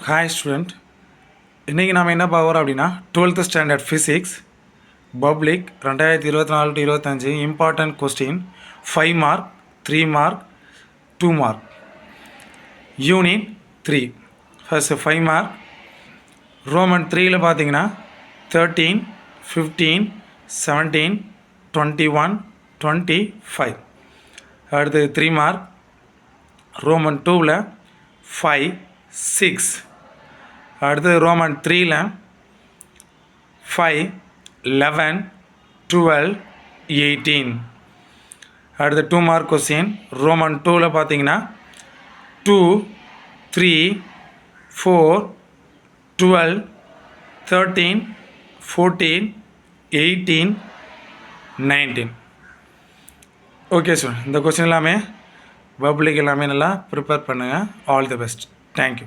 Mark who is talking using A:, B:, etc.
A: Hi student, இன்றைக்கி நாம் என்ன பார்க்குறோம் அப்படின்னா 12th standard physics public 2024 to 25 important question 5 mark 3 mark 2 mark unit 3. First 5 mark roman 3ல் பார்த்தீங்கன்னா 13, 15, 17, 21, 25. அடுத்து 3 மார்க் ரோமன் 2ல் 5, 6. அடுத்து ரோமன் 3ல் 5, 11, 12, 18. அடுத்து 2 மார்க் கொஸ்டின் ரோமன் 2ல் பார்த்தீங்கன்னா 2, 3, 4, 12, 13, 14, 18, 19. ஓகே சார், இந்த கொஸ்டின் எல்லாமே பப்ளிக் எல்லாமே நல்லா ப்ரிப்பேர் பண்ணுங்கள். All the best. தேங்க்யூ.